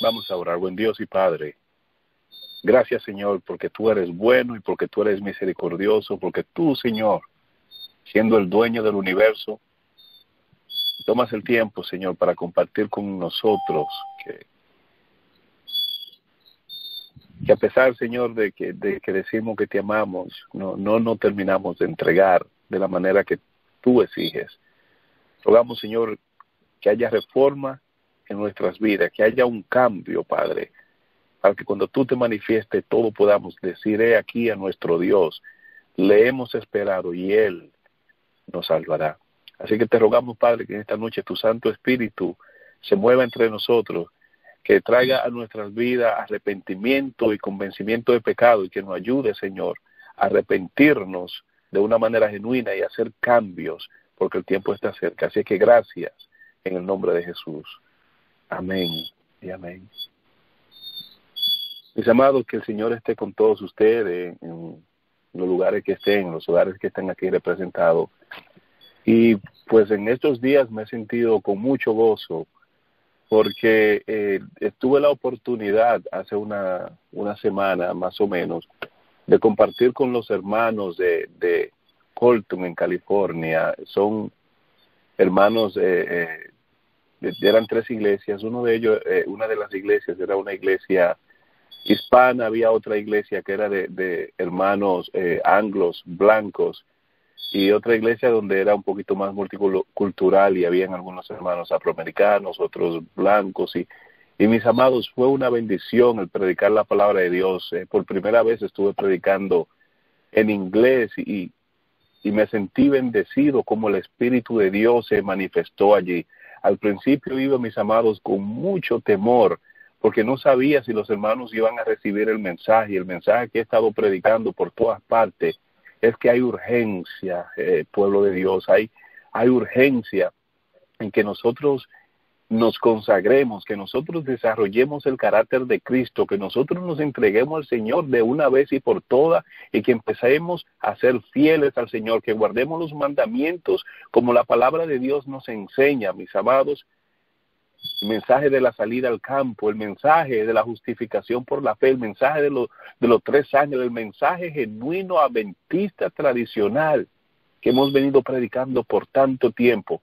Vamos a orar. Buen Dios y Padre, gracias, Señor, porque tú eres bueno y porque tú eres misericordioso, porque tú, Señor, siendo el dueño del universo, tomas el tiempo, Señor, para compartir con nosotros que a pesar, Señor, de que decimos que te amamos, no terminamos de entregar de la manera que tú exiges. Rogamos, Señor, que haya reforma en nuestras vidas, que haya un cambio, Padre, para que cuando tú te manifiestes todos podamos decir, he aquí a nuestro Dios, le hemos esperado y Él nos salvará. Así que te rogamos, Padre, que en esta noche tu Santo Espíritu se mueva entre nosotros, que traiga a nuestras vidas arrepentimiento y convencimiento de pecado y que nos ayude, Señor, a arrepentirnos de una manera genuina y hacer cambios, porque el tiempo está cerca. Así que gracias en el nombre de Jesús. Amén y amén. Mis amados, que el Señor esté con todos ustedes en los lugares que estén, en los hogares que están aquí representados. Y pues en estos días me he sentido con mucho gozo porque tuve la oportunidad hace una semana más o menos de compartir con los hermanos de Colton en California. Son hermanos, eran 3 iglesias. Uno de ellos, una de las iglesias era una iglesia hispana, había otra iglesia que era de hermanos anglos, blancos, y otra iglesia donde era un poquito más multicultural y habían algunos hermanos afroamericanos, otros blancos, y mis amados, fue una bendición el predicar la palabra de Dios. Por primera vez estuve predicando en inglés y me sentí bendecido como el Espíritu de Dios se manifestó allí. Al principio iba, mis amados, con mucho temor, porque no sabía si los hermanos iban a recibir el mensaje que he estado predicando por todas partes. Es que hay urgencia, pueblo de Dios, hay urgencia en que nosotros nos consagremos, que nosotros desarrollemos el carácter de Cristo, que nosotros nos entreguemos al Señor de una vez y por todas y que empecemos a ser fieles al Señor, que guardemos los mandamientos como la palabra de Dios nos enseña, mis amados. El mensaje de la salida al campo, el mensaje de la justificación por la fe, el mensaje de los 3 años, el mensaje genuino adventista tradicional que hemos venido predicando por tanto tiempo.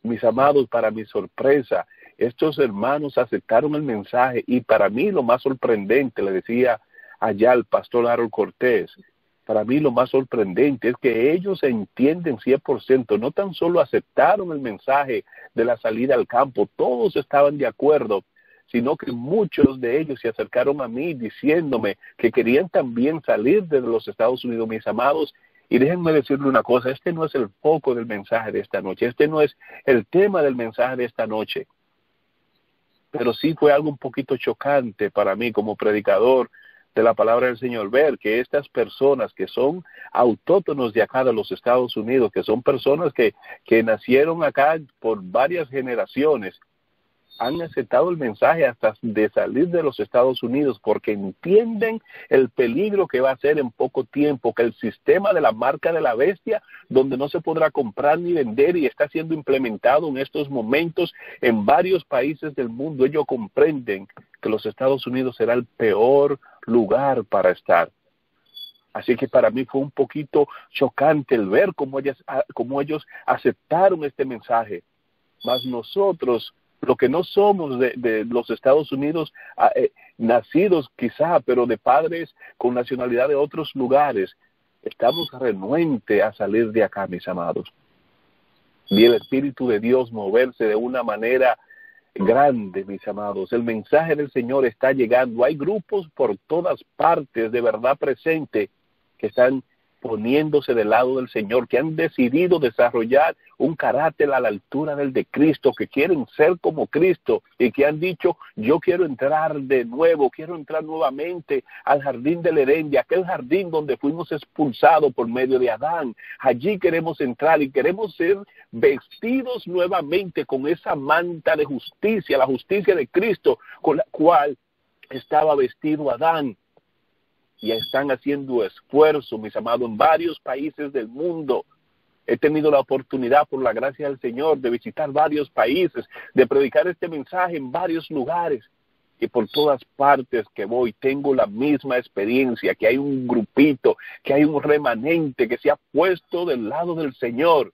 Mis amados, para mi sorpresa, estos hermanos aceptaron el mensaje y para mí lo más sorprendente, le decía allá al pastor Harold Cortés, para mí lo más sorprendente es que ellos entienden 100%, no tan solo aceptaron el mensaje de la salida al campo, todos estaban de acuerdo, sino que muchos de ellos se acercaron a mí diciéndome que querían también salir de los Estados Unidos, mis amados. Y déjenme decirle una cosa, este no es el foco del mensaje de esta noche, este no es el tema del mensaje de esta noche, pero sí fue algo un poquito chocante para mí como predicador de la palabra del Señor, ver que estas personas que son autóctonos de acá de los Estados Unidos, que son personas que nacieron acá por varias generaciones, han aceptado el mensaje hasta de salir de los Estados Unidos porque entienden el peligro que va a ser en poco tiempo, que el sistema de la marca de la bestia, donde no se podrá comprar ni vender y está siendo implementado en estos momentos en varios países del mundo, ellos comprenden que los Estados Unidos será el peor lugar para estar. Así que para mí fue un poquito chocante el ver cómo ellos aceptaron este mensaje. Mas nosotros, lo que no somos de los Estados Unidos, nacidos quizá, pero de padres con nacionalidad de otros lugares, estamos renuentes a salir de acá, mis amados. Y el Espíritu de Dios moverse de una manera grande, mis amados. El mensaje del Señor está llegando. Hay grupos por todas partes de verdad presente que están poniéndose del lado del Señor, que han decidido desarrollar un carácter a la altura del de Cristo, que quieren ser como Cristo y que han dicho, yo quiero entrar de nuevo, quiero entrar nuevamente al jardín del Edén, de aquel jardín donde fuimos expulsados por medio de Adán. Allí queremos entrar y queremos ser vestidos nuevamente con esa manta de justicia, la justicia de Cristo, con la cual estaba vestido Adán. Y están haciendo esfuerzo, mis amados, en varios países del mundo. He tenido la oportunidad, por la gracia del Señor, de visitar varios países, de predicar este mensaje en varios lugares. Y por todas partes que voy tengo la misma experiencia, que hay un grupito, que hay un remanente que se ha puesto del lado del Señor,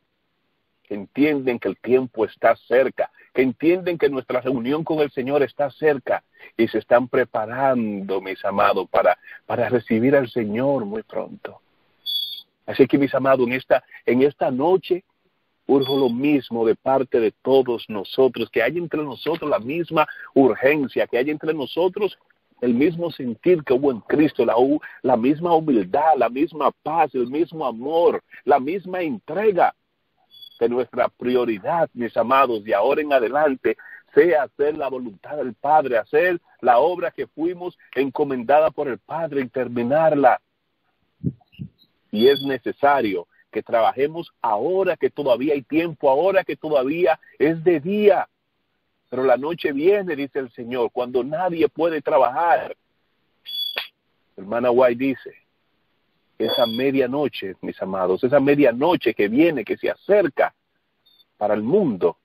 que entienden que el tiempo está cerca, que entienden que nuestra reunión con el Señor está cerca y se están preparando, mis amados, para recibir al Señor muy pronto. Así que, mis amados, en esta noche, urjo lo mismo de parte de todos nosotros, que haya entre nosotros la misma urgencia, que haya entre nosotros el mismo sentir que hubo en Cristo, la misma humildad, la misma paz, el mismo amor, la misma entrega. Que nuestra prioridad, mis amados, de ahora en adelante, sea hacer la voluntad del Padre, hacer la obra que fuimos encomendada por el Padre y terminarla. Y es necesario que trabajemos ahora que todavía hay tiempo, ahora que todavía es de día. Pero la noche viene, dice el Señor, cuando nadie puede trabajar. Hermana White dice, esa medianoche, mis amados, esa medianoche que viene, que se acerca para el mundo,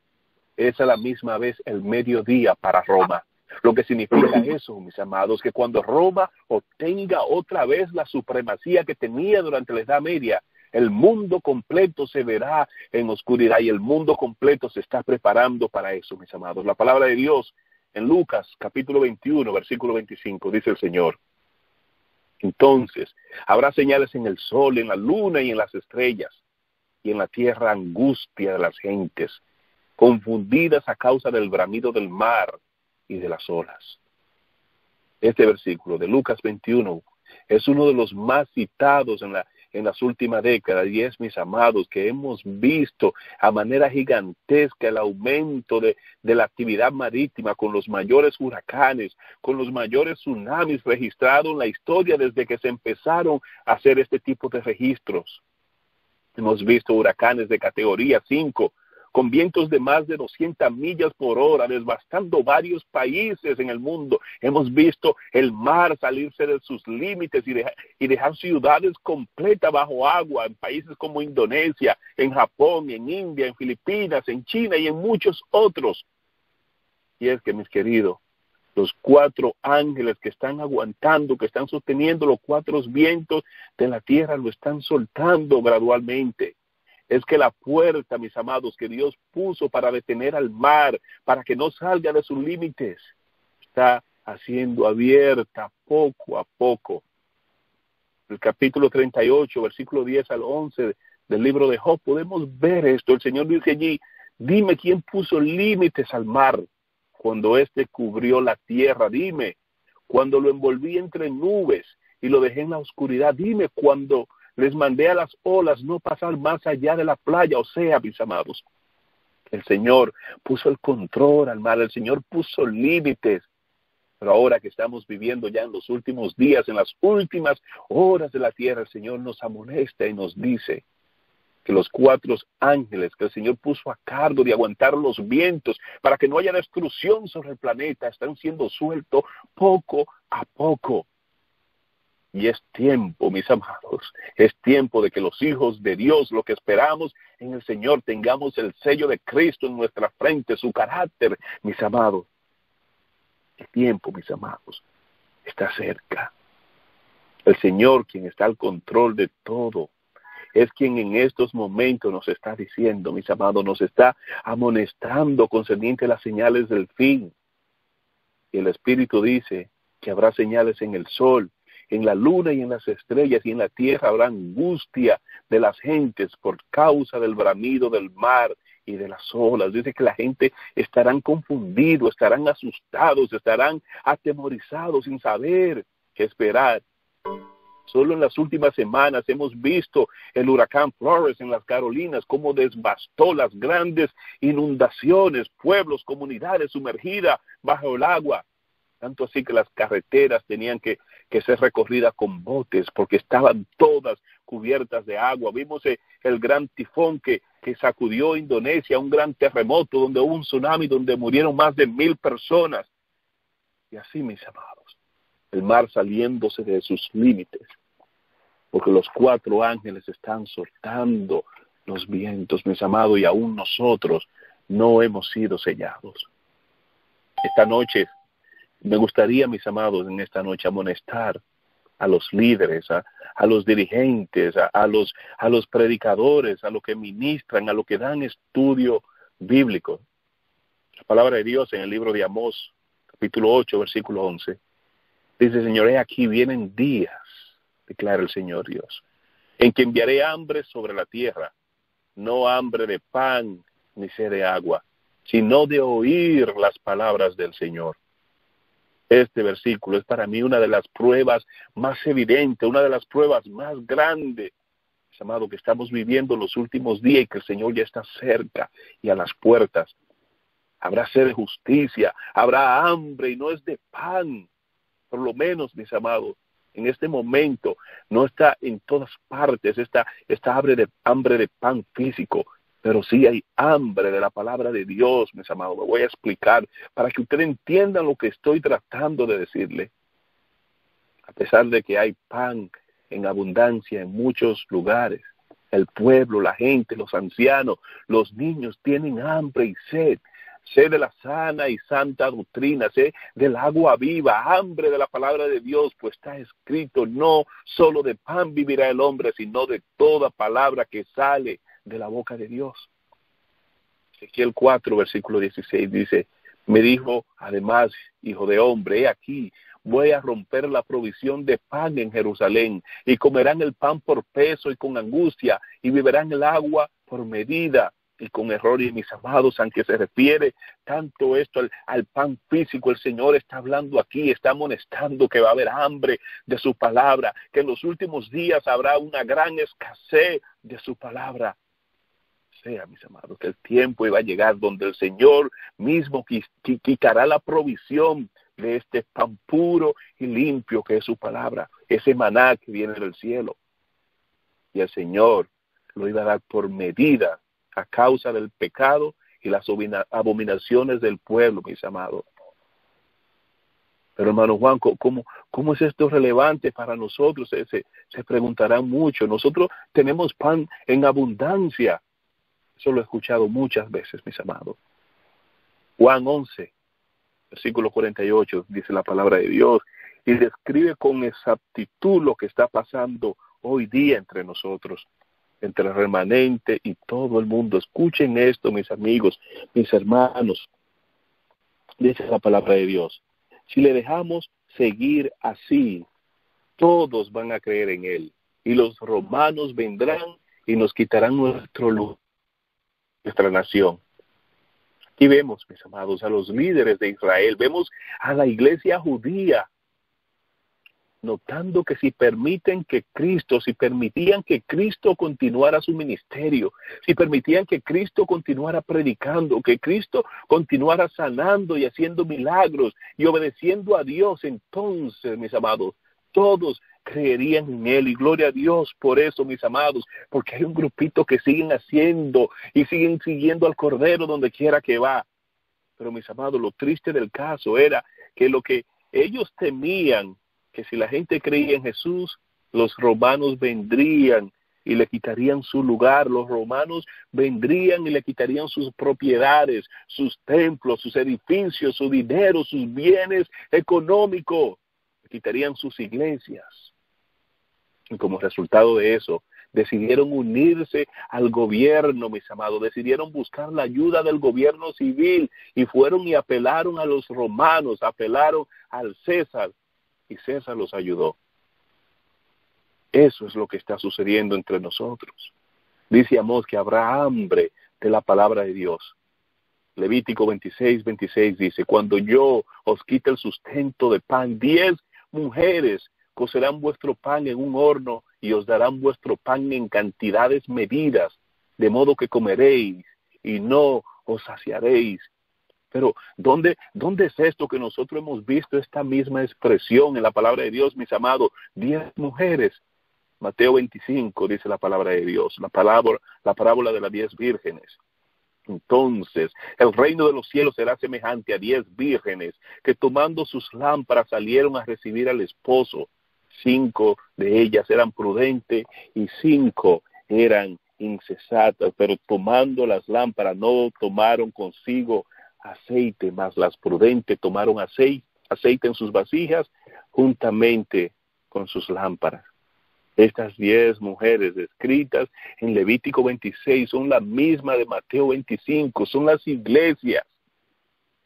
es a la misma vez el mediodía para Roma. Lo que significa eso, mis amados, que cuando Roma obtenga otra vez la supremacía que tenía durante la Edad Media, el mundo completo se verá en oscuridad y el mundo completo se está preparando para eso, mis amados. La palabra de Dios en Lucas capítulo 21, versículo 25, dice el Señor. Entonces, habrá señales en el sol, en la luna y en las estrellas, y en la tierra angustia de las gentes, confundidas a causa del bramido del mar y de las olas. Este versículo de Lucas 21 es uno de los más citados en las últimas décadas, y es, mis amados, que hemos visto a manera gigantesca el aumento de la actividad marítima, con los mayores huracanes, con los mayores tsunamis registrados en la historia desde que se empezaron a hacer este tipo de registros. Hemos visto huracanes de categoría 5, con vientos de más de 200 millas por hora, devastando varios países en el mundo. Hemos visto el mar salirse de sus límites y dejar ciudades completas bajo agua en países como Indonesia, en Japón, en India, en Filipinas, en China y en muchos otros. Y es que, mis queridos, los 4 ángeles que están aguantando, que están sosteniendo los 4 vientos de la tierra, lo están soltando gradualmente. Es que la puerta, mis amados, que Dios puso para detener al mar, para que no salga de sus límites, está haciendo abierta poco a poco. El capítulo 38, versículo 10 al 11 del libro de Job, podemos ver esto. El Señor dice allí, dime quién puso límites al mar cuando éste cubrió la tierra. Dime, cuando lo envolví entre nubes y lo dejé en la oscuridad. Dime, cuando les mandé a las olas no pasar más allá de la playa. O sea, mis amados, el Señor puso el control al mar, el Señor puso límites. Pero ahora que estamos viviendo ya en los últimos días, en las últimas horas de la tierra, el Señor nos amonesta y nos dice que los 4 ángeles que el Señor puso a cargo de aguantar los vientos para que no haya destrucción sobre el planeta, están siendo sueltos poco a poco. Y es tiempo, mis amados, es tiempo de que los hijos de Dios, lo que esperamos en el Señor, tengamos el sello de Cristo en nuestra frente, su carácter, mis amados. El tiempo, mis amados, está cerca. El Señor, quien está al control de todo, es quien en estos momentos nos está diciendo, mis amados, nos está amonestando concerniente a las señales del fin. Y el Espíritu dice que habrá señales en el sol, en la luna y en las estrellas, y en la tierra habrá angustia de las gentes por causa del bramido del mar y de las olas. Dice que la gente estarán confundidos, estarán asustados, estarán atemorizados sin saber qué esperar. Solo en las últimas semanas hemos visto el huracán Flores en las Carolinas, cómo devastó las grandes inundaciones, pueblos, comunidades sumergidas bajo el agua. Tanto así que las carreteras tenían que ser recorridas con botes porque estaban todas cubiertas de agua. Vimos el gran tifón que sacudió Indonesia, un gran terremoto donde hubo un tsunami donde murieron más de 1,000 personas. Y así, mis amados, el mar saliéndose de sus límites, porque los 4 ángeles están soltando los vientos, mis amados, y aún nosotros no hemos sido sellados. Esta noche, me gustaría, mis amados, en esta noche amonestar a los líderes, a los dirigentes, a los predicadores, a los que ministran, a los que dan estudio bíblico. La palabra de Dios en el libro de Amós, capítulo 8, versículo 11, dice, Señor, he aquí vienen días, declara el Señor Dios, en que enviaré hambre sobre la tierra, no hambre de pan ni sed de agua, sino de oír las palabras del Señor. Este versículo es para mí una de las pruebas más evidentes, una de las pruebas más grandes, mis amados, que estamos viviendo los últimos días y que el Señor ya está cerca y a las puertas. Habrá sed de justicia, habrá hambre y no es de pan. Por lo menos, mis amados, en este momento no está en todas partes esta hambre de pan físico, pero sí hay hambre de la palabra de Dios, mis amados. Me voy a explicar para que ustedes entiendan lo que estoy tratando de decirle. A pesar de que hay pan en abundancia en muchos lugares, el pueblo, la gente, los ancianos, los niños tienen hambre y sed. Sed de la sana y santa doctrina, sed del agua viva, hambre de la palabra de Dios, pues está escrito, no solo de pan vivirá el hombre, sino de toda palabra que sale de la boca de Dios. Ezequiel 4, versículo 16 dice, me dijo además, hijo de hombre, he aquí, voy a romper la provisión de pan en Jerusalén, y comerán el pan por peso y con angustia, y beberán el agua por medida y con error. Y mis amados, aunque se refiere tanto esto al pan físico, el Señor está hablando aquí, está amonestando que va a haber hambre de su palabra, que en los últimos días habrá una gran escasez de su palabra. Sea, mis amados, que el tiempo iba a llegar donde el Señor mismo quitará la provisión de este pan puro y limpio que es su palabra, ese maná que viene del cielo. Y el Señor lo iba a dar por medida a causa del pecado y las abominaciones del pueblo, mis amados. Pero hermano Juan, ¿cómo es esto relevante para nosotros? Se preguntarán mucho. Nosotros tenemos pan en abundancia. Eso lo he escuchado muchas veces, mis amados. Juan 11, versículo 48, dice la palabra de Dios, y describe con exactitud lo que está pasando hoy día entre nosotros, entre el remanente y todo el mundo. Escuchen esto, mis amigos, mis hermanos. Dice la palabra de Dios, si le dejamos seguir así, todos van a creer en él, y los romanos vendrán y nos quitarán nuestro lugar, nuestra nación. Aquí vemos, mis amados, a los líderes de Israel, vemos a la iglesia judía, notando que si permitían que Cristo continuara su ministerio, si permitían que Cristo continuara predicando, que Cristo continuara sanando y haciendo milagros y obedeciendo a Dios, entonces, mis amados, todos creerían en Él, y gloria a Dios por eso, mis amados, porque hay un grupito que siguen haciendo y siguen siguiendo al Cordero donde quiera que va. Pero, mis amados, lo triste del caso era que lo que ellos temían, que si la gente creía en Jesús, los romanos vendrían y le quitarían su lugar. Los romanos vendrían y le quitarían sus propiedades, sus templos, sus edificios, su dinero, sus bienes económicos. Le quitarían sus iglesias. Y como resultado de eso, decidieron unirse al gobierno, mis amados. Decidieron buscar la ayuda del gobierno civil y fueron y apelaron a los romanos, apelaron al César. Y César los ayudó. Eso es lo que está sucediendo entre nosotros. Dice Amós que habrá hambre de la palabra de Dios. Levítico 26 dice, cuando yo os quite el sustento de pan, 10 mujeres cocerán vuestro pan en un horno y os darán vuestro pan en cantidades medidas, de modo que comeréis y no os saciaréis. Pero, ¿dónde es esto que nosotros hemos visto esta misma expresión en la palabra de Dios, mis amados? 10 mujeres. Mateo 25 dice la palabra de Dios, la parábola de las 10 vírgenes. Entonces, el reino de los cielos será semejante a 10 vírgenes que tomando sus lámparas salieron a recibir al esposo. 5 de ellas eran prudentes y 5 eran incesadas, pero tomando las lámparas no tomaron consigo aceite, mas las prudentes tomaron aceite en sus vasijas juntamente con sus lámparas. Estas 10 mujeres descritas en Levítico 26 son la misma de Mateo 25, son las iglesias.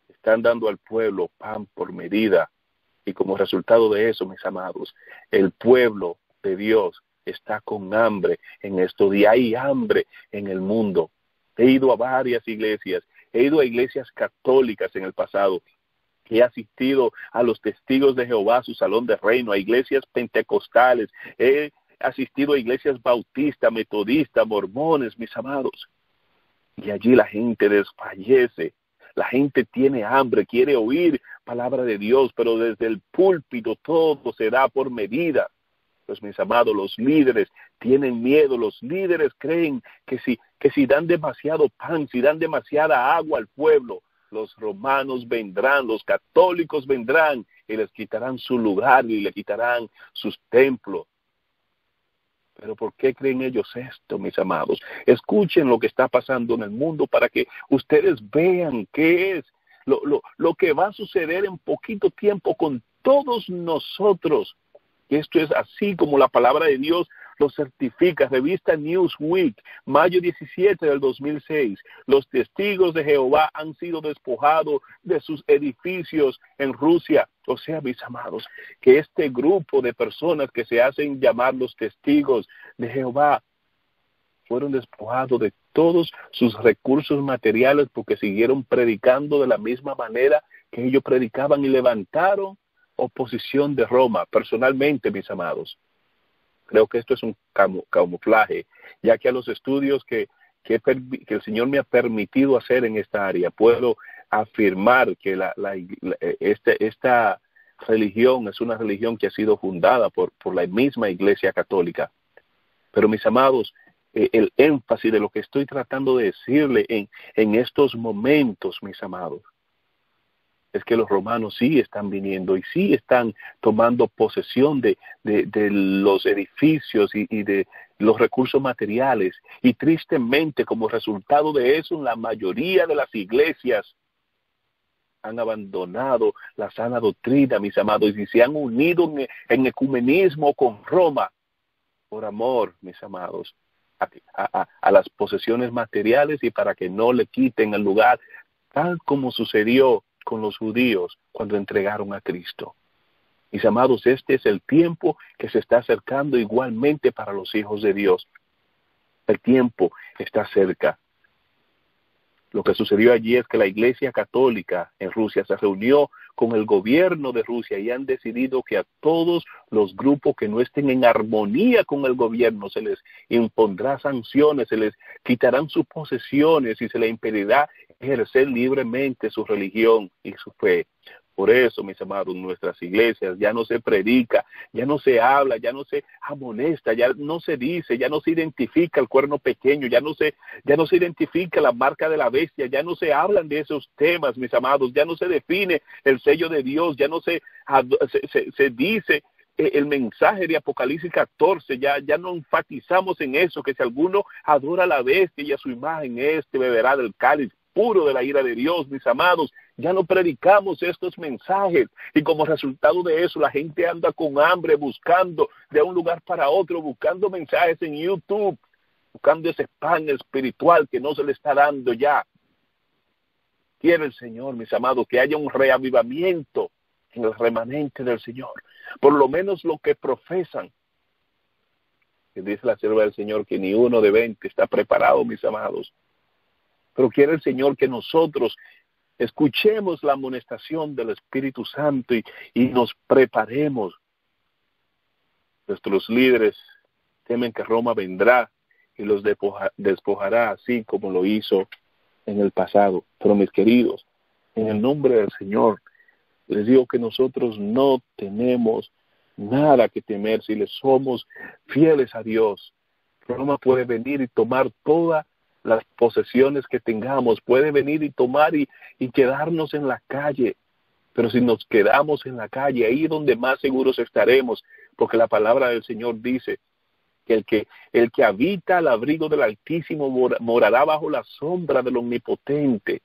Están dando al pueblo pan por medida. Y como resultado de eso, mis amados, el pueblo de Dios está con hambre en estos días. Hay hambre en el mundo. He ido a varias iglesias, he ido a iglesias católicas en el pasado. He asistido a los testigos de Jehová, su salón de reino, a iglesias pentecostales. He asistido a iglesias bautistas, metodistas, mormones, mis amados. Y allí la gente desfallece. La gente tiene hambre, quiere oír palabra de Dios, pero desde el púlpito todo se da por medida. Pues mis amados, los líderes tienen miedo, los líderes creen que si dan demasiado pan, si dan demasiada agua al pueblo, los romanos vendrán, los católicos vendrán y les quitarán su lugar y le quitarán sus templos. Pero ¿por qué creen ellos esto, mis amados? Escuchen lo que está pasando en el mundo para que ustedes vean qué es lo que va a suceder en poquito tiempo con todos nosotros. Y esto es así como la palabra de Dios lo certifica. Revista Newsweek, mayo 17 del 2006. Los testigos de Jehová han sido despojados de sus edificios en Rusia. O sea, mis amados, que este grupo de personas que se hacen llamar los testigos de Jehová fueron despojados de todos sus recursos materiales porque siguieron predicando de la misma manera que ellos predicaban y levantaron oposición de Roma. Personalmente, mis amados, creo que esto es un camuflaje, ya que a los estudios que el Señor me ha permitido hacer en esta área, puedo afirmar que esta religión es una religión que ha sido fundada por la misma Iglesia Católica. Pero mis amados, el énfasis de lo que estoy tratando de decirle en estos momentos, mis amados, es que los romanos sí están viniendo y sí están tomando posesión de los edificios y de los recursos materiales. Y tristemente, como resultado de eso, la mayoría de las iglesias han abandonado la sana doctrina, mis amados, y se han unido en ecumenismo con Roma por amor, mis amados, a las posesiones materiales y para que no le quiten el lugar, tal como sucedió con los judíos cuando entregaron a Cristo. Mis amados, este es el tiempo que se está acercando igualmente para los hijos de Dios. El tiempo está cerca. Lo que sucedió allí es que la Iglesia Católica en Rusia se reunió con el gobierno de Rusia y han decidido que a todos los grupos que no estén en armonía con el gobierno se les impondrá sanciones, se les quitarán sus posesiones y se les impedirá ejercer libremente su religión y su fe. Por eso, mis amados, nuestras iglesias ya no se predica, ya no se habla, ya no se amonesta, ya no se dice, ya no se identifica el cuerno pequeño, ya no se identifica la marca de la bestia, ya no se hablan de esos temas, mis amados, ya no se define el sello de Dios, ya no se dice el mensaje de Apocalipsis 14, ya no enfatizamos en eso, que si alguno adora a la bestia y a su imagen, beberá del cáliz puro de la ira de Dios, mis amados. Ya no predicamos estos mensajes y como resultado de eso la gente anda con hambre buscando de un lugar para otro, buscando mensajes en YouTube, buscando ese pan espiritual que no se le está dando ya. Quiere el Señor, mis amados, que haya un reavivamiento en el remanente del Señor, por lo menos lo que profesan. Que dice la sierva del Señor que ni uno de 20 está preparado, mis amados. Pero quiere el Señor que nosotros escuchemos la amonestación del Espíritu Santo y nos preparemos. Nuestros líderes temen que Roma vendrá y los despojará así como lo hizo en el pasado. Pero mis queridos, en el nombre del Señor, les digo que nosotros no tenemos nada que temer si le somos fieles a Dios. Roma puede venir y tomar todas las posesiones que tengamos, puede venir y tomar y quedarnos en la calle, pero si nos quedamos en la calle, ahí es donde más seguros estaremos, porque la palabra del Señor dice El que habita al abrigo del Altísimo morará bajo la sombra del Omnipotente.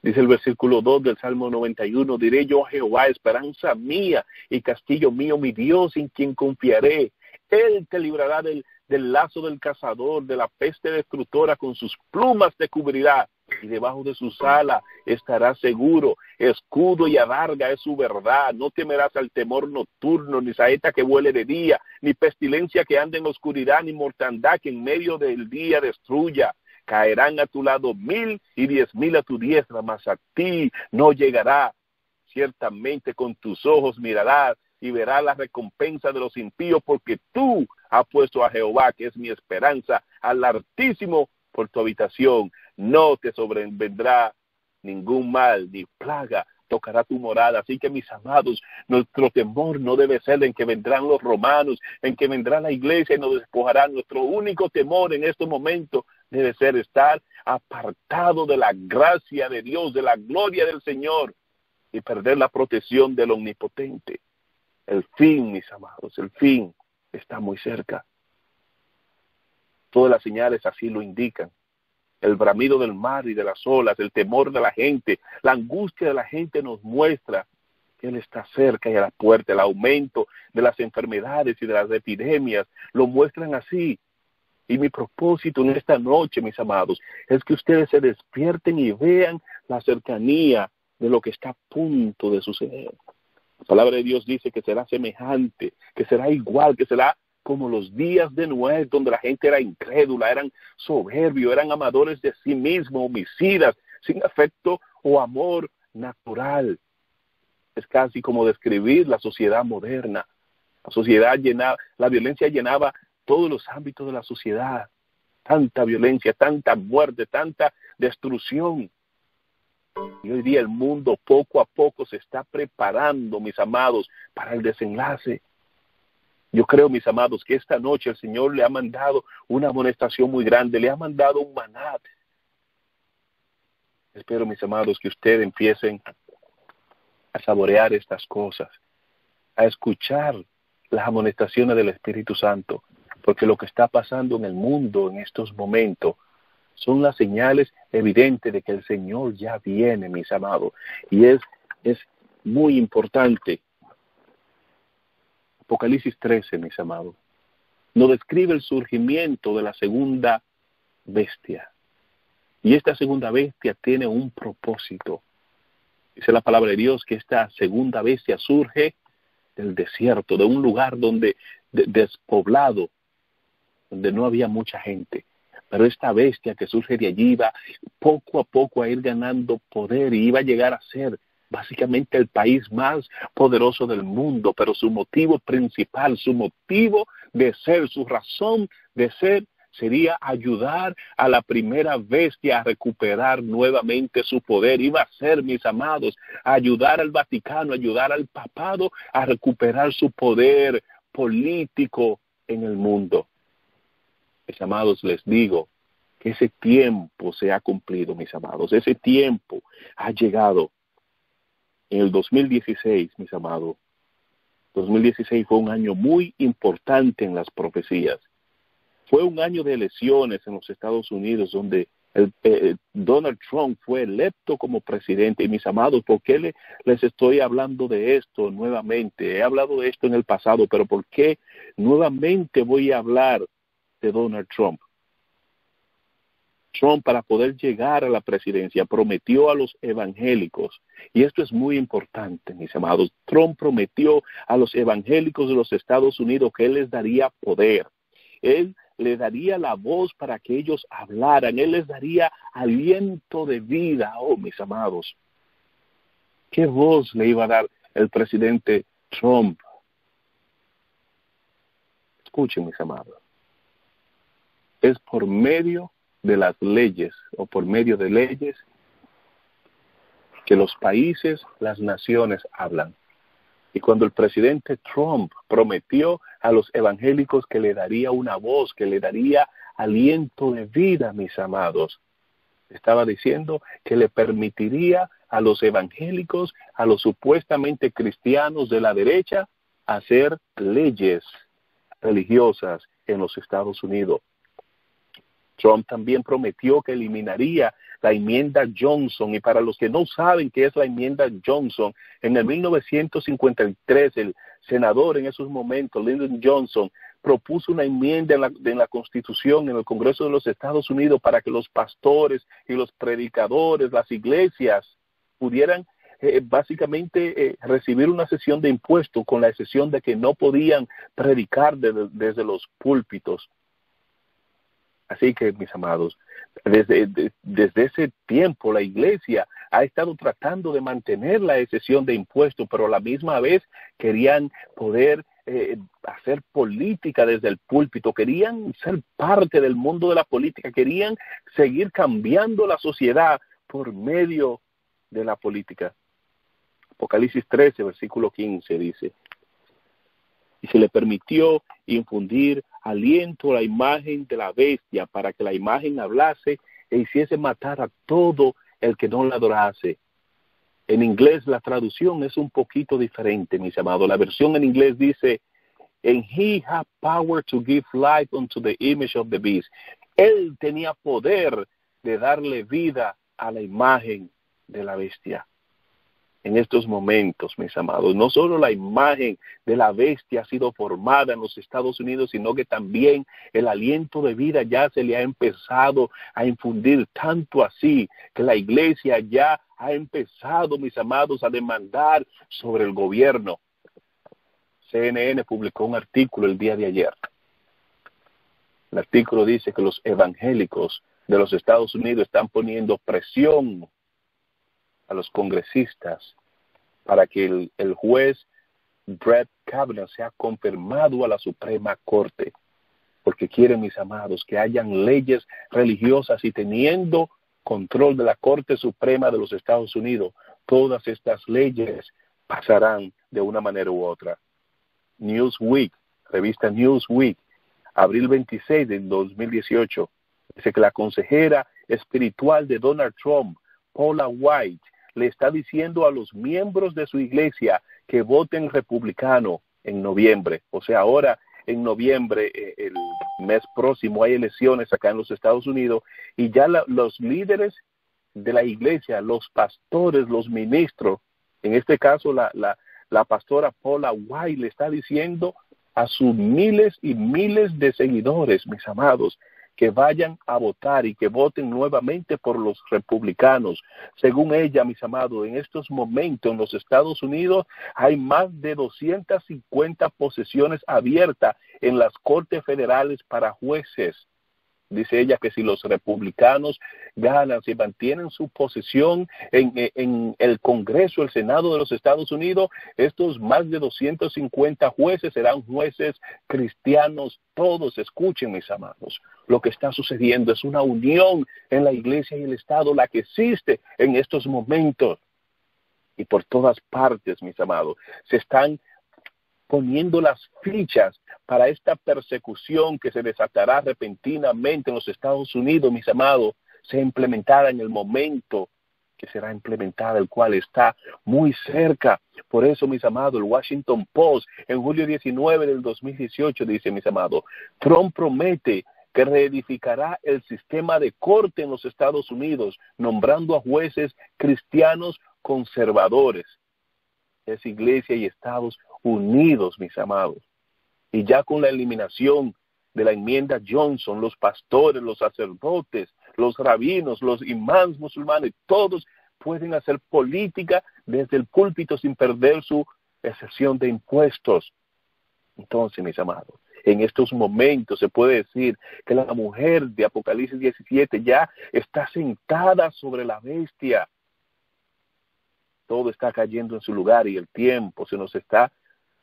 Dice el versículo 2 del Salmo 91, diré yo a Jehová, esperanza mía y castillo mío, mi Dios en quien confiaré. Él te librará del lazo del cazador, de la peste destructora, con sus plumas te cubrirá, y debajo de sus alas estarás seguro. Escudo y adarga es su verdad. No temerás al temor nocturno, ni saeta que vuele de día, ni pestilencia que ande en oscuridad, ni mortandad que en medio del día destruya. Caerán a tu lado 1,000 y 10,000 a tu diestra, mas a ti no llegará. Ciertamente con tus ojos mirarás y verás la recompensa de los impíos, porque tú has puesto a Jehová, que es mi esperanza, al Altísimo por tu habitación. No te sobrevendrá ningún mal, ni plaga tocará tu morada. Así que, mis amados, nuestro temor no debe ser en que vendrán los romanos, en que vendrá la iglesia y nos despojarán. Nuestro único temor en este momento debe ser estar apartado de la gracia de Dios, de la gloria del Señor, y perder la protección del Omnipotente. El fin, mis amados, el fin está muy cerca. Todas las señales así lo indican. El bramido del mar y de las olas, el temor de la gente, la angustia de la gente nos muestra que Él está cerca y a la puerta. El aumento de las enfermedades y de las epidemias lo muestran así. Y mi propósito en esta noche, mis amados, es que ustedes se despierten y vean la cercanía de lo que está a punto de suceder. La palabra de Dios dice que será semejante, que será igual, que será como los días de Noé, donde la gente era incrédula, eran soberbios, eran amadores de sí mismos, homicidas, sin afecto o amor natural. Es casi como describir la sociedad moderna. La violencia llenaba todos los ámbitos de la sociedad. Tanta violencia, tanta muerte, tanta destrucción. Y hoy día el mundo poco a poco se está preparando, mis amados, para el desenlace. Yo creo, mis amados, que esta noche el Señor le ha mandado una amonestación muy grande, le ha mandado un maná. Espero, mis amados, que ustedes empiecen a saborear estas cosas, a escuchar las amonestaciones del Espíritu Santo, porque lo que está pasando en el mundo en estos momentos son las señales evidentes de que el Señor ya viene, mis amados, y es muy importante. Apocalipsis 13, mis amados, nos describe el surgimiento de la segunda bestia. Y esta segunda bestia tiene un propósito. Dice la palabra de Dios que esta segunda bestia surge del desierto, de un lugar donde despoblado, donde no había mucha gente. Pero esta bestia que surge de allí iba poco a poco a ir ganando poder y iba a llegar a ser básicamente el país más poderoso del mundo, pero su motivo principal, su motivo de ser, su razón de ser, sería ayudar a la primera bestia a recuperar nuevamente su poder. Iba a ser, mis amados, ayudar al Vaticano, ayudar al papado a recuperar su poder político en el mundo. Mis amados, les digo que ese tiempo se ha cumplido, mis amados. Ese tiempo ha llegado. En el 2016, mis amados, 2016 fue un año muy importante en las profecías. Fue un año de elecciones en los Estados Unidos donde Donald Trump fue electo como presidente. Y mis amados, ¿por qué les estoy hablando de esto nuevamente? He hablado de esto en el pasado, pero ¿por qué nuevamente voy a hablar de Donald Trump? Trump, para poder llegar a la presidencia, prometió a los evangélicos, y esto es muy importante, mis amados. Trump prometió a los evangélicos de los Estados Unidos que Él les daría poder. Él les daría la voz para que ellos hablaran. Él les daría aliento de vida. Oh, mis amados, ¿qué voz le iba a dar el presidente Trump? Escuchen, mis amados. Es por medio de las leyes o por medio de leyes que los países, las naciones hablan. Y cuando el presidente Trump prometió a los evangélicos que le daría una voz, que le daría aliento de vida, mis amados, estaba diciendo que le permitiría a los evangélicos, a los supuestamente cristianos de la derecha, hacer leyes religiosas en los Estados Unidos. Trump también prometió que eliminaría la enmienda Johnson, y para los que no saben qué es la enmienda Johnson, en el 1953 el senador en esos momentos, Lyndon Johnson, propuso una enmienda en la Constitución, en el Congreso de los Estados Unidos, para que los pastores y los predicadores, las iglesias, pudieran básicamente recibir una cesión de impuestos, con la excepción de que no podían predicar desde los púlpitos. Así que, mis amados, desde ese tiempo la iglesia ha estado tratando de mantener la exención de impuestos, pero a la misma vez querían poder hacer política desde el púlpito, querían ser parte del mundo de la política, querían seguir cambiando la sociedad por medio de la política. Apocalipsis 13, versículo 15 dice: y se le permitió infundir aliento a la imagen de la bestia, para que la imagen hablase e hiciese matar a todo el que no la adorase. En inglés la traducción es un poquito diferente, mis amados. La versión en inglés dice: and he had power to give life unto the image of the beast. Él tenía poder de darle vida a la imagen de la bestia. En estos momentos, mis amados, no solo la imagen de la bestia ha sido formada en los Estados Unidos, sino que también el aliento de vida ya se le ha empezado a infundir, tanto así que la iglesia ya ha empezado, mis amados, a demandar sobre el gobierno. CNN publicó un artículo el día de ayer. El artículo dice que los evangélicos de los Estados Unidos están poniendo presión a los congresistas para que el juez Brett Kavanaugh sea confirmado a la Suprema Corte, porque quieren, mis amados, que hayan leyes religiosas, y teniendo control de la Corte Suprema de los Estados Unidos, todas estas leyes pasarán de una manera u otra. Newsweek, revista Newsweek, abril 26 del 2018, dice que la consejera espiritual de Donald Trump, Paula White, le está diciendo a los miembros de su iglesia que voten republicano en noviembre. O sea, ahora en noviembre, el mes próximo, hay elecciones acá en los Estados Unidos, y ya los líderes de la iglesia, los pastores, los ministros, en este caso la pastora Paula White, le está diciendo a sus miles y miles de seguidores, mis amados, que vayan a votar y que voten nuevamente por los republicanos. Según ella, mis amados, en estos momentos en los Estados Unidos hay más de 250 posiciones abiertas en las cortes federales para jueces. Dice ella que si los republicanos ganan, si mantienen su posición en el Congreso, el Senado de los Estados Unidos, estos más de 250 jueces serán jueces cristianos. Todos escuchen, mis amados, lo que está sucediendo es una unión en la iglesia y el Estado, la que existe en estos momentos. Y por todas partes, mis amados, se están poniendo las fichas para esta persecución que se desatará repentinamente en los Estados Unidos, mis amados, sea implementada en el momento que será implementada, el cual está muy cerca. Por eso, mis amados, el Washington Post en julio 19 del 2018 dice, mis amados, Trump promete que reedificará el sistema de corte en los Estados Unidos, nombrando a jueces cristianos conservadores. Es iglesia y Estados Unidos, mis amados. Y ya con la eliminación de la enmienda Johnson, los pastores, los sacerdotes, los rabinos, los imams musulmanes, todos pueden hacer política desde el púlpito sin perder su exención de impuestos. Entonces, mis amados, en estos momentos se puede decir que la mujer de Apocalipsis 17 ya está sentada sobre la bestia. Todo está cayendo en su lugar y el tiempo se nos está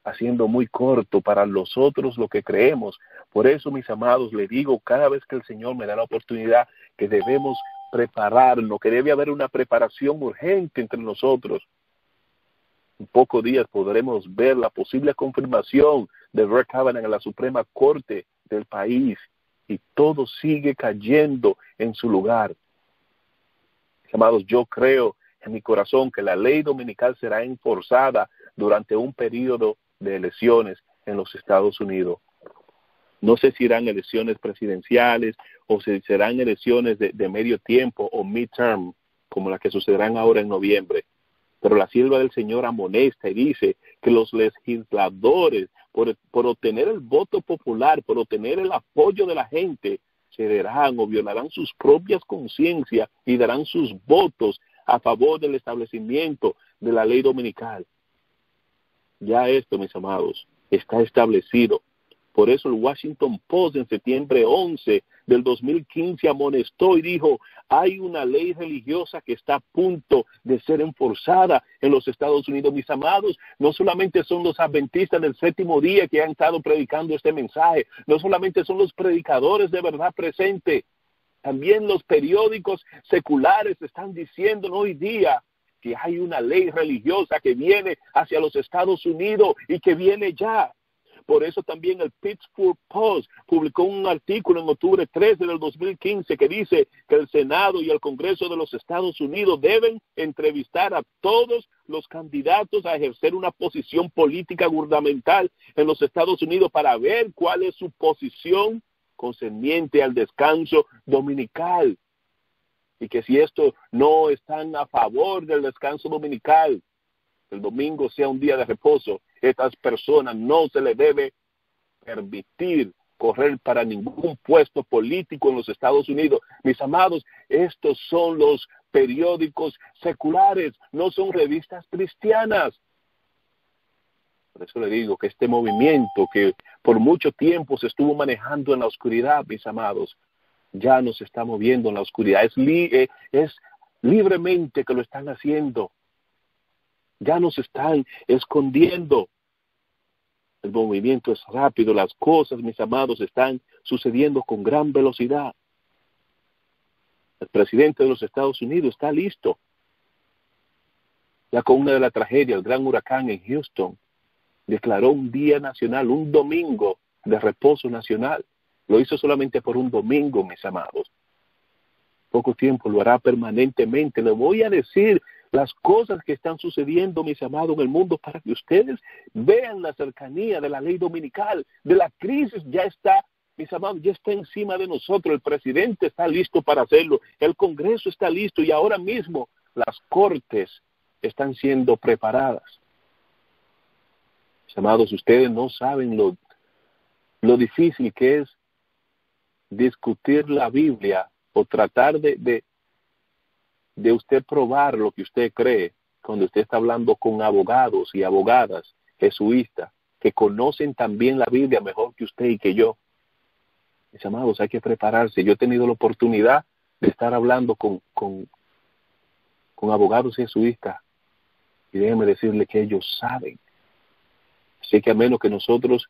haciendo muy corto para nosotros lo que creemos. Por eso, mis amados, le digo cada vez que el Señor me da la oportunidad que debemos prepararnos, que debe haber una preparación urgente entre nosotros. En pocos días podremos ver la posible confirmación de Brett Kavanaugh en la Suprema Corte del país, y todo sigue cayendo en su lugar. Mis amados, yo creo en mi corazón que la ley dominical será enforzada durante un periodo de elecciones en los Estados Unidos. No sé si serán elecciones presidenciales o si serán elecciones de medio tiempo o midterm, como las que sucederán ahora en noviembre. Pero la sierva del Señor amonesta y dice que los legisladores, por obtener el voto popular, por obtener el apoyo de la gente, cederán o violarán sus propias conciencias y darán sus votos a favor del establecimiento de la ley dominical. Ya esto, mis amados, está establecido. Por eso el Washington Post en septiembre 11 del 2015 amonestó y dijo, hay una ley religiosa que está a punto de ser enforzada en los Estados Unidos. Mis amados, no solamente son los adventistas del séptimo día que han estado predicando este mensaje, no solamente son los predicadores de verdad presente, también los periódicos seculares están diciendo hoy día que hay una ley religiosa que viene hacia los Estados Unidos y que viene ya. Por eso también el Pittsburgh Post publicó un artículo en octubre 13 del 2015 que dice que el Senado y el Congreso de los Estados Unidos deben entrevistar a todos los candidatos a ejercer una posición política gubernamental en los Estados Unidos para ver cuál es su posición concerniente al descanso dominical. Y que si esto no están a favor del descanso dominical, el domingo sea un día de reposo, estas personas no se les debe permitir correr para ningún puesto político en los Estados Unidos. Mis amados, estos son los periódicos seculares, no son revistas cristianas. Por eso le digo que este movimiento que por mucho tiempo se estuvo manejando en la oscuridad, mis amados, ya no se está moviendo en la oscuridad. Es libremente que lo están haciendo. Ya no se están escondiendo. El movimiento es rápido, las cosas, mis amados, están sucediendo con gran velocidad. El presidente de los Estados Unidos está listo. Ya con una de las tragedias, el gran huracán en Houston, declaró un día nacional, un domingo de reposo nacional. Lo hizo solamente por un domingo, mis amados. Poco tiempo lo hará permanentemente. Le voy a decir las cosas que están sucediendo, mis amados, en el mundo para que ustedes vean la cercanía de la ley dominical, de la crisis. Ya está, mis amados, ya está encima de nosotros. El presidente está listo para hacerlo. El Congreso está listo y ahora mismo las cortes están siendo preparadas. Mis amados, ustedes no saben lo difícil que es discutir la Biblia o tratar de usted probar lo que usted cree cuando usted está hablando con abogados y abogadas jesuitas que conocen también la Biblia mejor que usted y que yo. Mis amados, hay que prepararse. Yo he tenido la oportunidad de estar hablando con abogados jesuitas y déjenme decirle que ellos saben. Así que a menos que nosotros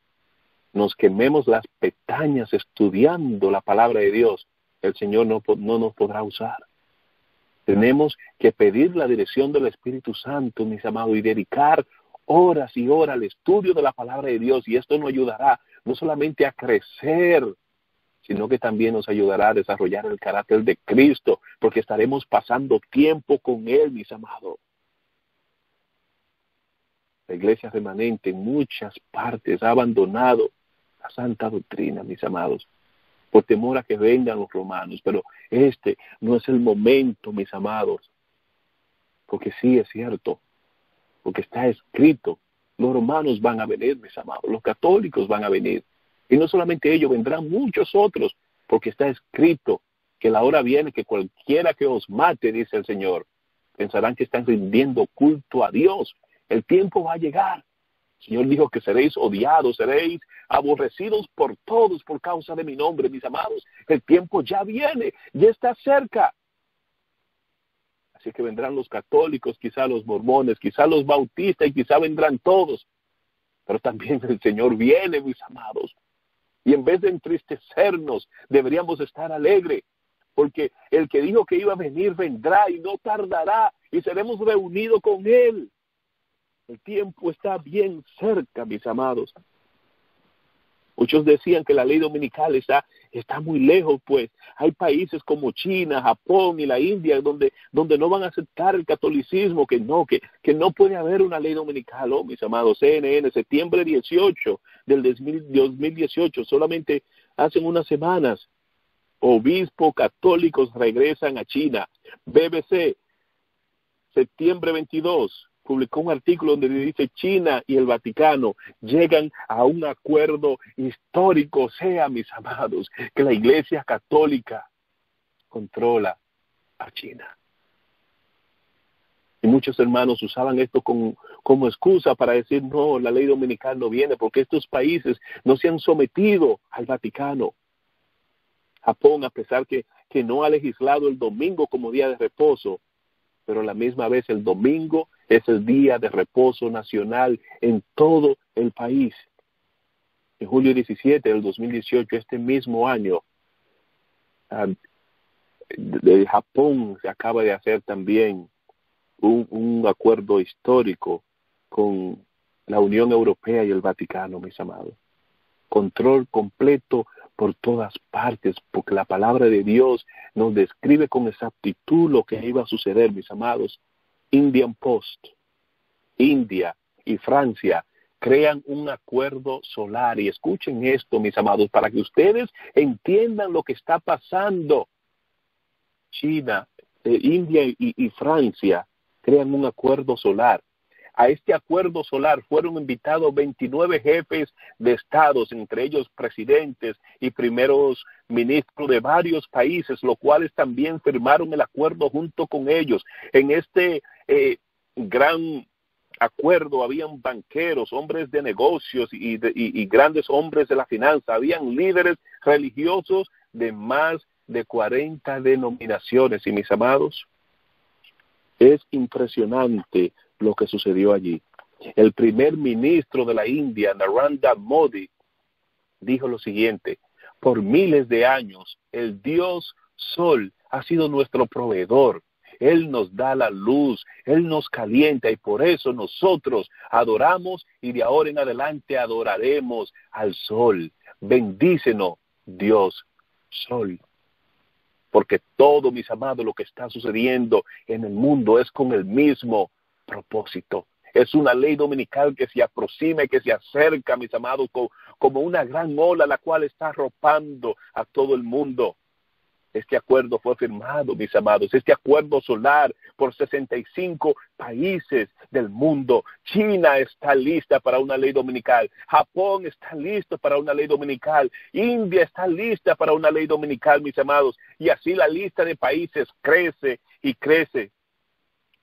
nos quememos las pestañas estudiando la palabra de Dios, el Señor no nos podrá usar. Tenemos que pedir la dirección del Espíritu Santo, mis amados, y dedicar horas y horas al estudio de la palabra de Dios. Y esto nos ayudará no solamente a crecer, sino que también nos ayudará a desarrollar el carácter de Cristo, porque estaremos pasando tiempo con Él, mis amados. La iglesia remanente en muchas partes ha abandonado la santa doctrina, mis amados, por temor a que vengan los romanos. Pero este no es el momento, mis amados, porque sí es cierto, porque está escrito, los romanos van a venir, mis amados, los católicos van a venir, y no solamente ellos, vendrán muchos otros, porque está escrito que la hora viene que cualquiera que os mate, dice el Señor, pensarán que están rindiendo culto a Dios. El tiempo va a llegar. El Señor dijo que seréis odiados, seréis aborrecidos por todos por causa de mi nombre, mis amados. El tiempo ya viene, ya está cerca. Así que vendrán los católicos, quizá los mormones, quizá los bautistas y quizá vendrán todos. Pero también el Señor viene, mis amados. Y en vez de entristecernos, deberíamos estar alegres. Porque el que dijo que iba a venir, vendrá y no tardará. Y seremos reunidos con Él. El tiempo está bien cerca, mis amados. Muchos decían que la ley dominical está muy lejos, pues hay países como China, Japón y la India donde no van a aceptar el catolicismo, que no puede haber una ley dominical. Oh, mis amados, CNN, septiembre 18 del 2018, solamente hace unas semanas, obispos católicos regresan a China. BBC, septiembre 22, publicó un artículo donde dice China y el Vaticano llegan a un acuerdo histórico. O sea, mis amados, que la Iglesia Católica controla a China. Y muchos hermanos usaban esto como excusa para decir, no, la ley dominical no viene porque estos países no se han sometido al Vaticano. Japón, a pesar que no ha legislado el domingo como día de reposo, pero a la misma vez el domingo es el día de reposo nacional en todo el país. En julio 17 del 2018, este mismo año, de Japón se acaba de hacer también un acuerdo histórico con la Unión Europea y el Vaticano, mis amados. Control completo por todas partes, porque la palabra de Dios nos describe con exactitud lo que iba a suceder, mis amados. Indian Post, India y Francia crean un acuerdo solar. Y escuchen esto, mis amados, para que ustedes entiendan lo que está pasando. China, India y Francia crean un acuerdo solar. A este acuerdo solar fueron invitados 29 jefes de estados, entre ellos presidentes y primeros ministros de varios países, los cuales también firmaron el acuerdo junto con ellos. En este gran acuerdo habían banqueros, hombres de negocios y grandes hombres de la finanza, habían líderes religiosos de más de 40 denominaciones. Y mis amados, es impresionante lo que sucedió allí. El primer ministro de la India, Narendra Modi, dijo lo siguiente: por miles de años el Dios Sol ha sido nuestro proveedor. Él nos da la luz, Él nos calienta y por eso nosotros adoramos y de ahora en adelante adoraremos al Sol. Bendícenos, Dios Sol. Porque todo, mis amados, lo que está sucediendo en el mundo es con el mismo propósito. Es una ley dominical que se aproxima y que se acerca, mis amados, como una gran ola la cual está arropando a todo el mundo. Este acuerdo fue firmado, mis amados, este acuerdo solar por 65 países del mundo. China está lista para una ley dominical. Japón está listo para una ley dominical. India está lista para una ley dominical, mis amados. Y así la lista de países crece y crece.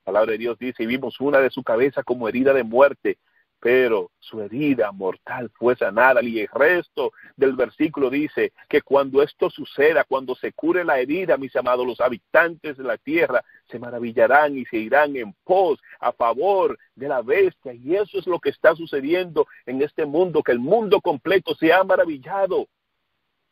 La palabra de Dios dice, y vimos una de su cabeza como herida de muerte, pero su herida mortal fue sanada. Y el resto del versículo dice que cuando esto suceda, cuando se cure la herida, mis amados, los habitantes de la tierra se maravillarán y se irán en pos a favor de la bestia. Y eso es lo que está sucediendo en este mundo, que el mundo completo se ha maravillado.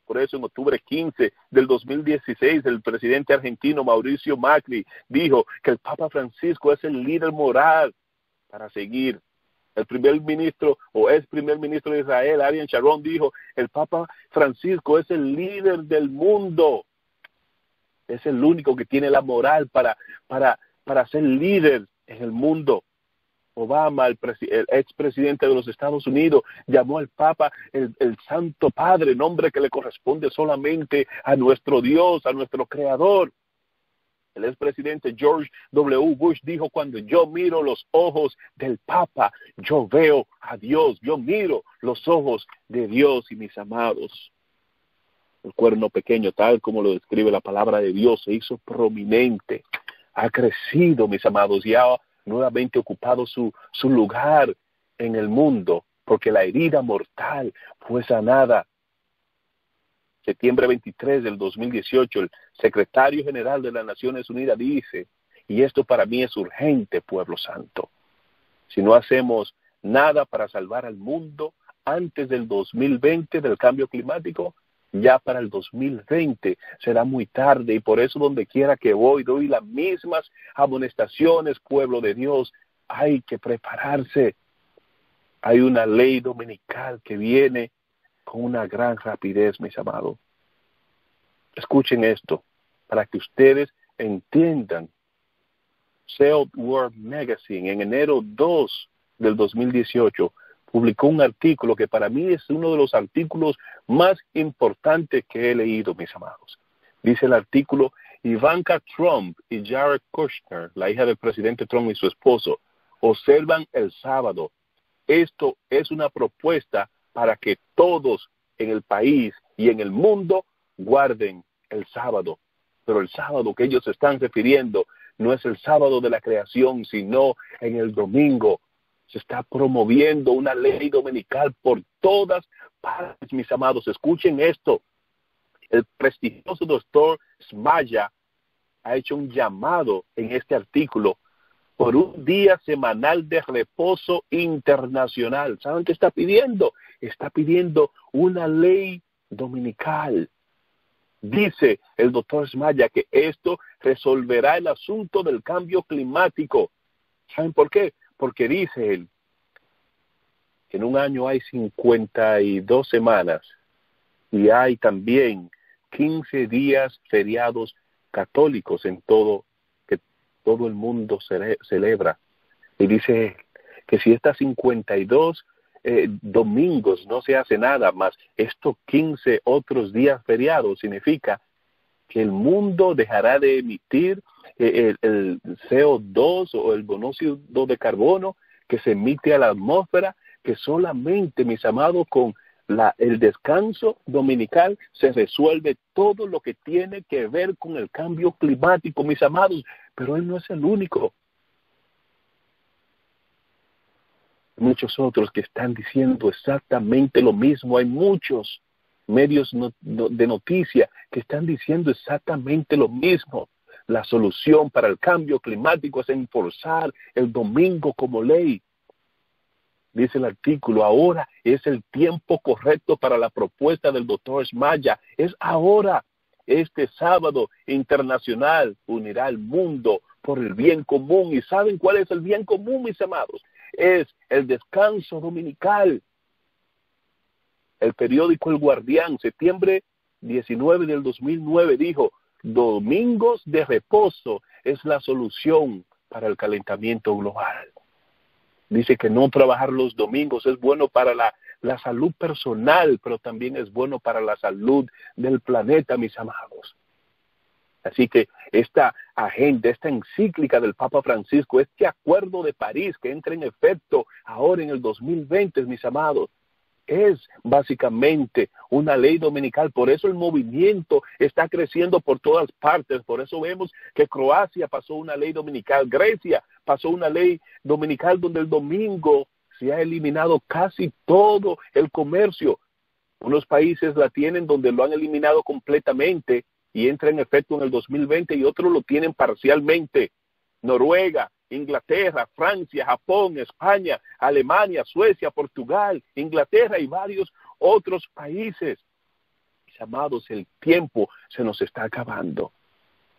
Por eso en octubre 15 del 2016, el presidente argentino Mauricio Macri dijo que el Papa Francisco es el líder moral para seguir. El primer ministro o ex primer ministro de Israel, Ariel Sharon, dijo, el Papa Francisco es el líder del mundo. Es el único que tiene la moral para ser líder en el mundo. Obama, el expresidente de los Estados Unidos, llamó al Papa el Santo Padre, nombre que le corresponde solamente a nuestro Dios, a nuestro Creador. El expresidente George W. Bush dijo, cuando yo miro los ojos del Papa, yo veo a Dios, yo miro los ojos de Dios. Y mis amados, el cuerno pequeño, tal como lo describe la palabra de Dios, se hizo prominente, ha crecido, mis amados, y ha nuevamente ocupado su lugar en el mundo, porque la herida mortal fue sanada. Septiembre 23 del 2018, el secretario general de las Naciones Unidas dice, y esto para mí es urgente, pueblo santo, si no hacemos nada para salvar al mundo antes del 2020 del cambio climático, ya para el 2020 será muy tarde. Y por eso donde quiera que voy doy las mismas amonestaciones, pueblo de Dios, hay que prepararse. Hay una ley dominical que viene con una gran rapidez, mis amados. Escuchen esto, para que ustedes entiendan. Sales World Magazine, en enero 2 del 2018, publicó un artículo que para mí es uno de los artículos más importantes que he leído, mis amados. Dice el artículo: Ivanka Trump y Jared Kushner, la hija del presidente Trump y su esposo, observan el sábado. Esto es una propuesta para que todos en el país y en el mundo guarden el sábado. Pero el sábado que ellos se están refiriendo no es el sábado de la creación, sino en el domingo. Se está promoviendo una ley dominical por todas partes, mis amados. Escuchen esto. El prestigioso doctor Smaya ha hecho un llamado en este artículo por un día semanal de reposo internacional. ¿Saben qué está pidiendo? Está pidiendo una ley dominical. Dice el doctor Smaya que esto resolverá el asunto del cambio climático. ¿Saben por qué? Porque dice él que en un año hay 52 semanas y hay también 15 días feriados católicos en que todo el mundo celebra. Y dice que si estas 52 domingos no se hace nada más, estos 15 otros días feriados, significa que el mundo dejará de emitir el CO2 o el monóxido de carbono que se emite a la atmósfera, que solamente, mis amados, con el descanso dominical se resuelve todo lo que tiene que ver con el cambio climático, mis amados. Pero él no es el único. Muchos otros que están diciendo exactamente lo mismo. Hay muchos medios de noticia que están diciendo exactamente lo mismo. La solución para el cambio climático es enforzar el domingo como ley. Dice el artículo: ahora es el tiempo correcto para la propuesta del doctor Smaya. Es ahora. Este sábado internacional unirá al mundo por el bien común. ¿Y saben cuál es el bien común, mis amados? Es el descanso dominical. El periódico El Guardián, septiembre 19 del 2009, dijo: domingos de reposo es la solución para el calentamiento global. Dice que no trabajar los domingos es bueno para la salud personal, pero también es bueno para la salud del planeta, mis amados. Así que esta agenda, esta encíclica del Papa Francisco, este acuerdo de París que entra en efecto ahora en el 2020, mis amados, es básicamente una ley dominical. Por eso el movimiento está creciendo por todas partes. Por eso vemos que Croacia pasó una ley dominical, Grecia pasó una ley dominical donde el domingo se ha eliminado casi todo el comercio. Unos países la tienen donde lo han eliminado completamente y entra en efecto en el 2020, y otros lo tienen parcialmente. Noruega, Inglaterra, Francia, Japón, España, Alemania, Suecia, Portugal, Inglaterra y varios otros países. Mis amados, el tiempo se nos está acabando.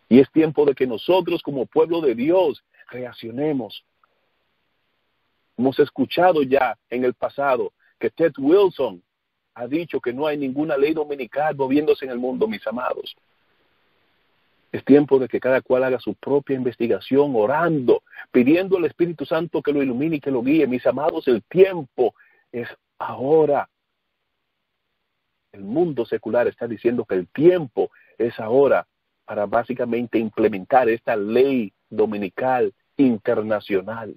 Y es tiempo de que nosotros como pueblo de Dios reaccionemos. Hemos escuchado ya en el pasado que Ted Wilson ha dicho que no hay ninguna ley dominical moviéndose en el mundo, mis amados. Es tiempo de que cada cual haga su propia investigación, orando, pidiendo al Espíritu Santo que lo ilumine y que lo guíe. Mis amados, el tiempo es ahora. El mundo secular está diciendo que el tiempo es ahora para básicamente implementar esta ley dominical internacional.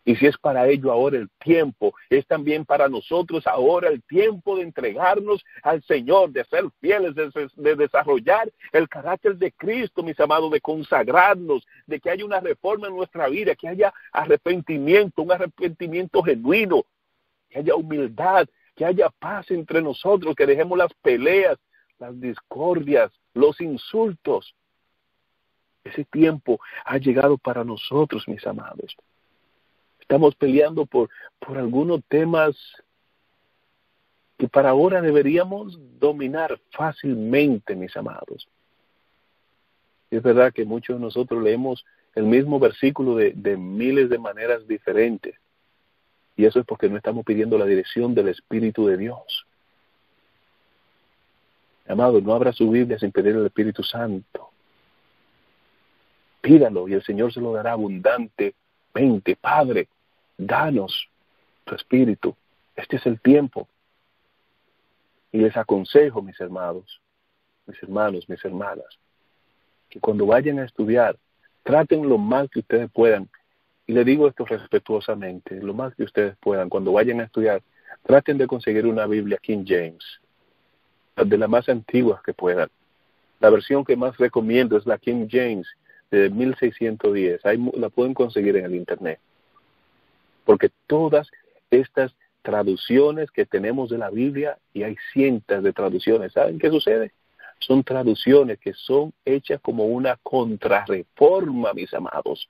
Y si es para ello ahora el tiempo, es también para nosotros ahora el tiempo de entregarnos al Señor, de ser fieles, de desarrollar el carácter de Cristo, mis amados, de consagrarnos, de que haya una reforma en nuestra vida, que haya arrepentimiento, un arrepentimiento genuino, que haya humildad, que haya paz entre nosotros, que dejemos las peleas, las discordias, los insultos. Ese tiempo ha llegado para nosotros, mis amados. Estamos peleando por algunos temas que para ahora deberíamos dominar fácilmente, mis amados. Es verdad que muchos de nosotros leemos el mismo versículo de miles de maneras diferentes. Y eso es porque no estamos pidiendo la dirección del Espíritu de Dios. Amado, no abra su Biblia sin pedir al Espíritu Santo. Pídalo y el Señor se lo dará abundantemente. Padre, danos tu Espíritu. Este es el tiempo. Y les aconsejo, mis hermanos, mis hermanas, que cuando vayan a estudiar, traten lo más que ustedes puedan. Y le digo esto respetuosamente, lo más que ustedes puedan, cuando vayan a estudiar, traten de conseguir una Biblia King James, de las más antiguas que puedan. La versión que más recomiendo es la King James de 1610. Ahí la pueden conseguir en el Internet. Porque todas estas traducciones que tenemos de la Biblia, y hay cientos de traducciones, ¿saben qué sucede? Son traducciones que son hechas como una contrarreforma, mis amados.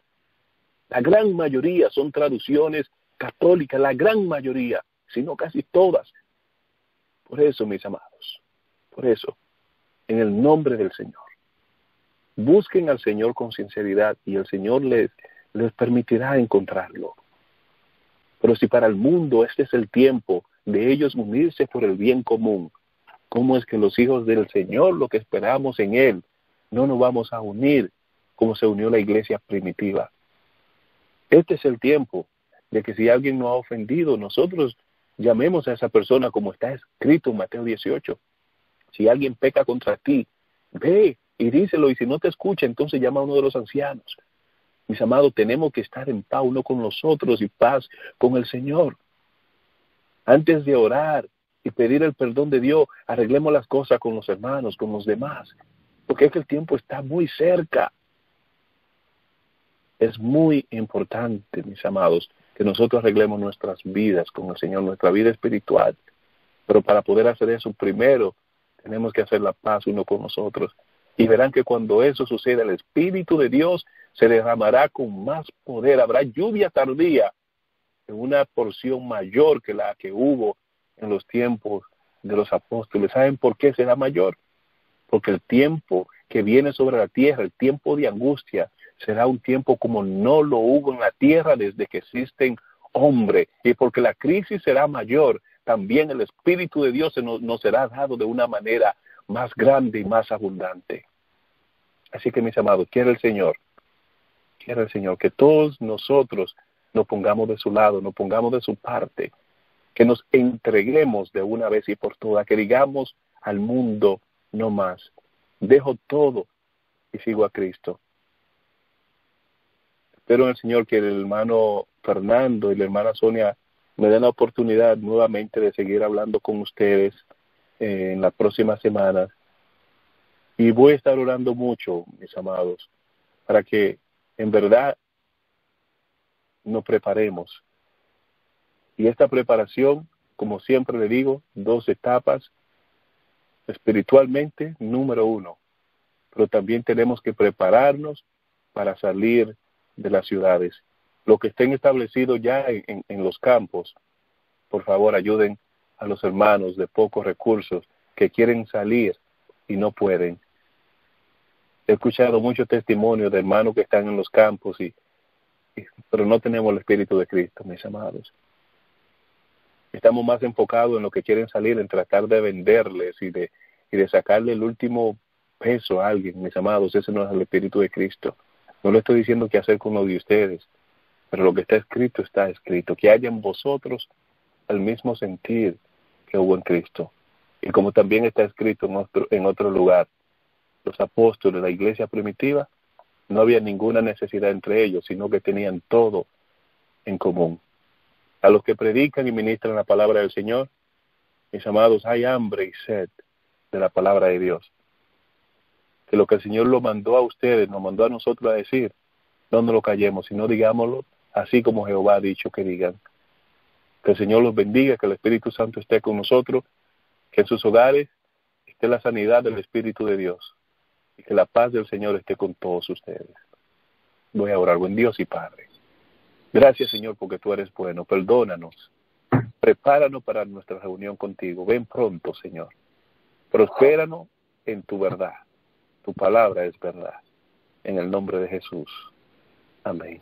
La gran mayoría son traducciones católicas, la gran mayoría, si no casi todas. Por eso, mis amados, por eso, en el nombre del Señor, busquen al Señor con sinceridad y el Señor les permitirá encontrarlo. Pero si para el mundo este es el tiempo de ellos unirse por el bien común, ¿cómo es que los hijos del Señor, lo que esperamos en Él, no nos vamos a unir como se unió la iglesia primitiva? Este es el tiempo de que si alguien nos ha ofendido, nosotros llamemos a esa persona como está escrito en Mateo 18. Si alguien peca contra ti, ve y díselo, y si no te escucha, entonces llama a uno de los ancianos. Mis amados, tenemos que estar en paz uno con los otros y paz con el Señor. Antes de orar y pedir el perdón de Dios, arreglemos las cosas con los hermanos, con los demás, porque es que el tiempo está muy cerca. Es muy importante, mis amados, que nosotros arreglemos nuestras vidas con el Señor, nuestra vida espiritual. Pero para poder hacer eso, primero tenemos que hacer la paz uno con nosotros. Y verán que cuando eso suceda, el Espíritu de Dios se derramará con más poder. Habrá lluvia tardía en una porción mayor que la que hubo en los tiempos de los apóstoles. ¿Saben por qué será mayor? Porque el tiempo que viene sobre la tierra, el tiempo de angustia, será un tiempo como no lo hubo en la tierra desde que existen hombres. Y porque la crisis será mayor, también el Espíritu de Dios nos será dado de una manera más grande y más abundante. Así que, mis amados, quiere el Señor que todos nosotros nos pongamos de su lado, nos pongamos de su parte, que nos entreguemos de una vez y por todas, que digamos al mundo no más, dejo todo y sigo a Cristo. Espero en el Señor que el hermano Fernando y la hermana Sonia me den la oportunidad nuevamente de seguir hablando con ustedes en las próximas semanas. Y voy a estar orando mucho, mis amados, para que en verdad nos preparemos. Y esta preparación, como siempre le digo, 2 etapas. Espiritualmente, número 1. Pero también tenemos que prepararnos para salir de las ciudades. Los que estén establecidos ya en los campos, por favor ayuden a los hermanos de pocos recursos que quieren salir y no pueden. He escuchado muchos testimonios de hermanos que están en los campos, pero no tenemos el Espíritu de Cristo, mis amados. Estamos más enfocados en lo que quieren salir, en tratar de venderles y de sacarle el último peso a alguien, mis amados. Ese no es el Espíritu de Cristo. No le estoy diciendo qué hacer con lo de ustedes, pero lo que está escrito, que haya en vosotros el mismo sentir que hubo en Cristo. Y como también está escrito en otro lugar, los apóstoles, la iglesia primitiva, no había ninguna necesidad entre ellos, sino que tenían todo en común. A los que predican y ministran la palabra del Señor, mis amados, hay hambre y sed de la palabra de Dios. Que lo que el Señor lo mandó a ustedes, nos mandó a nosotros a decir, no nos lo callemos, sino digámoslo así como Jehová ha dicho que digan. Que el Señor los bendiga, que el Espíritu Santo esté con nosotros, que en sus hogares esté la sanidad del Espíritu de Dios y que la paz del Señor esté con todos ustedes. Voy a orar. Buen Dios y Padre. Gracias, Señor, porque tú eres bueno. Perdónanos. Prepáranos para nuestra reunión contigo. Ven pronto, Señor. Prospéranos en tu verdad. Tu palabra es verdad. En el nombre de Jesús. Amén.